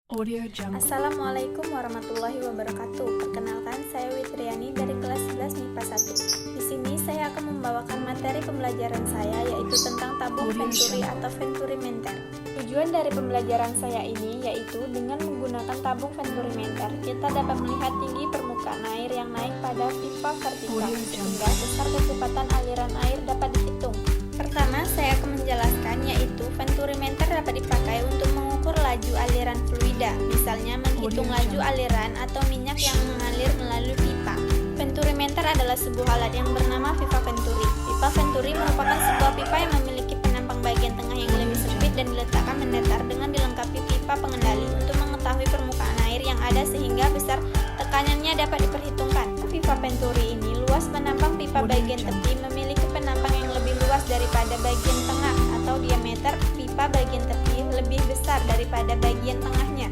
Assalamualaikum warahmatullahi wabarakatuh. Perkenalkan, saya Witriani dari kelas 11 MIPA 1. Di sini saya akan membawakan materi pembelajaran saya, yaitu tentang tabung venturi atau venturimenter. Tujuan dari pembelajaran saya ini yaitu dengan menggunakan tabung venturimenter, kita dapat melihat tinggi permukaan air yang naik pada pipa vertikal, sehingga besar kecepatan aliran air dapat dihitung. Pertama, saya akan menjelaskan yaitu venturimenter dapat dipakai untuk mengukur laju aliran fluida, misalnya menghitung laju aliran atau minyak yang mengalir melalui pipa. Venturimenter adalah sebuah alat yang bernama pipa venturi. Pipa venturi merupakan sebuah pipa yang memiliki penampang bagian tengah yang lebih sempit dan diletakkan mendatar dengan dilengkapi pipa pengendali untuk mengetahui permukaan air yang ada sehingga besar tekanannya dapat diperhitungkan. Pipa venturi ini luas penampang pipa bagian tepi memiliki penampang yang lebih luas daripada bagian tengah, atau diameter pipa bagian tepi lebih besar daripada bagian tengahnya.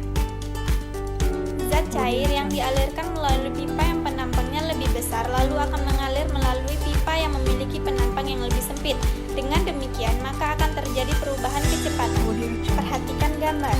Zat cair yang dialirkan melalui pipa yang penampangnya lebih besar lalu akan mengalir melalui pipa yang memiliki penampang yang lebih sempit. Dengan demikian, maka akan terjadi perubahan kecepatan. Perhatikan gambar.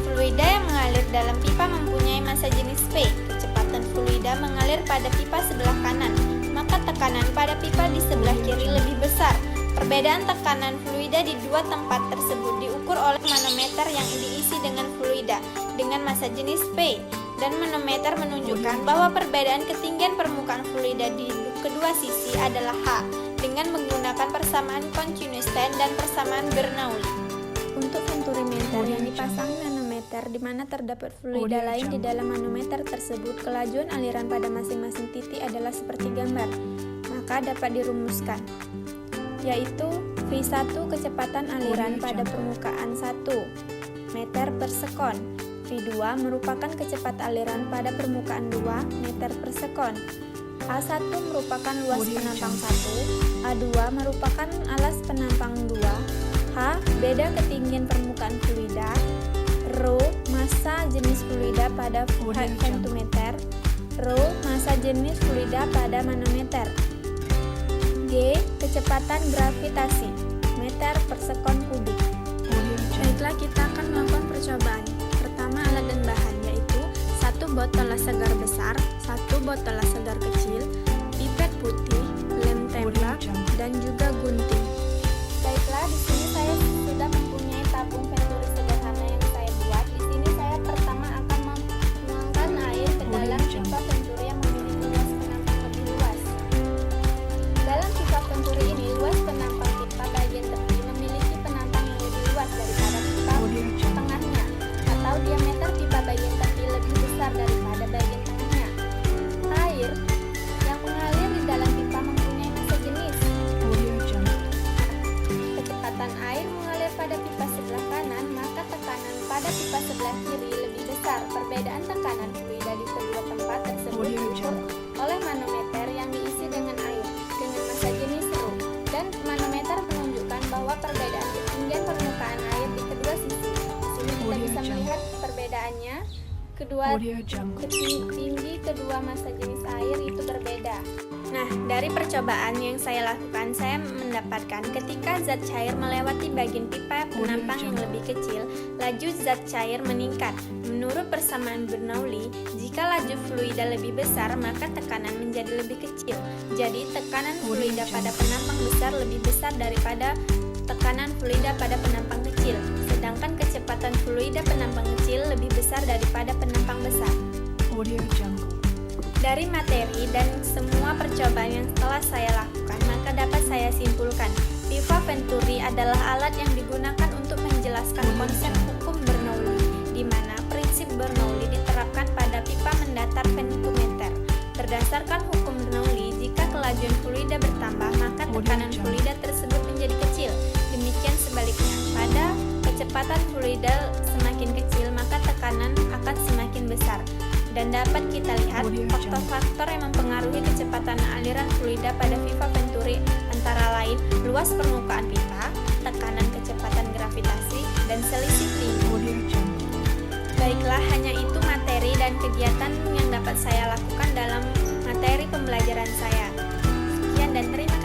Fluida yang mengalir dalam pipa mempunyai massa jenis P. Kecepatan fluida mengalir pada pipa sebelah kanan, maka tekanan pada pipa di sebelah kiri lebih besar. Perbedaan tekanan fluida di dua tempat tersebut diukur oleh manometer yang diisi dengan fluida dengan massa jenis P, dan manometer menunjukkan bahwa perbedaan ketinggian permukaan fluida di kedua sisi adalah H dengan menggunakan persamaan Continuous-Ten dan persamaan Bernoulli. Untuk venturimenter yang dipasang manometer di mana terdapat fluida lain di dalam manometer tersebut, kelajuan aliran pada masing-masing titik adalah seperti gambar, maka dapat dirumuskan, yaitu V1 kecepatan aliran pada permukaan 1 meter per sekon, V2 merupakan kecepatan aliran pada permukaan 2 meter per sekon, A1 merupakan luas penampang 1, A2 merupakan alas penampang 2, H beda ketinggian permukaan fluida, Rho massa jenis fluida pada ventometer, Rho massa jenis fluida pada manometer, G kecepatan gravitasi meter per sekon kubik. Baiklah, kita akan melakukan percobaan. Pertama, alat dan bahan yaitu 1 botol las segar besar, 1 botol las segar kecil, pipet putih, lem tembak, dan juga gunting. Baiklah, di sini saya sudah mempunyai tabung venturi sederhana yang saya buat. Di sini saya pertama akan menuangkan air ke dalam pipa venturi yang memiliki luas penampang lebih luas. Dalam pipa venturi ini, luas penampang pipa bagian tepi memiliki penampang yang lebih luas daripada pipa tengahnya, atau diameter pipa bagian tepi lebih besar daripada bagian tengahnya. Air yang mengalir di dalam pipa mempunyai massa jenis. Kecepatan air mengalir pada pipa sebelah kanan, maka tekanan pada pipa sebelah kiri lebih besar. Perbedaan tekanan fluida di kedua tempat tersebut diukur oleh manometer yang diisi dengan air dengan massa jenis Rho, dan manometer menunjukkan bahwa perbedaan ketinggian permukaan air di kedua sisi. Di sini kita bisa melihat perbedaannya. Tinggi kedua massa jenis air itu berbeda. Nah, dari percobaan yang saya lakukan, saya mendapatkan ketika zat cair melewati bagian pipa penampang yang lebih kecil, laju zat cair meningkat. Menurut persamaan Bernoulli, jika laju fluida lebih besar, maka tekanan menjadi lebih kecil. Jadi, tekanan fluida pada penampang besar lebih besar daripada tekanan fluida pada penampang kecil, sedangkan kecepatan fluida penampang kecil lebih besar daripada penampang besar. Dari materi dan semua percobaan yang telah saya lakukan, maka dapat saya simpulkan, pipa venturi adalah alat yang digunakan untuk menjelaskan konsep hukum Bernoulli, di mana prinsip Bernoulli diterapkan pada pipa mendatar ventometer. Berdasarkan hukum Bernoulli, jika kelajuan fluida bertambah, maka tekanan fluida tersebut menjadi kecil. Demikian sebaliknya, pada kecepatan fluida semakin kecil, maka tekanan akan semakin besar. Dan dapat kita lihat faktor-faktor yang mempengaruhi kecepatan aliran fluida pada pipa venturi antara lain luas permukaan pipa, tekanan kecepatan gravitasi, dan selisih tinggi. Baiklah, hanya itu materi dan kegiatan yang dapat saya lakukan dalam materi pembelajaran saya. Sekian dan terima kasih.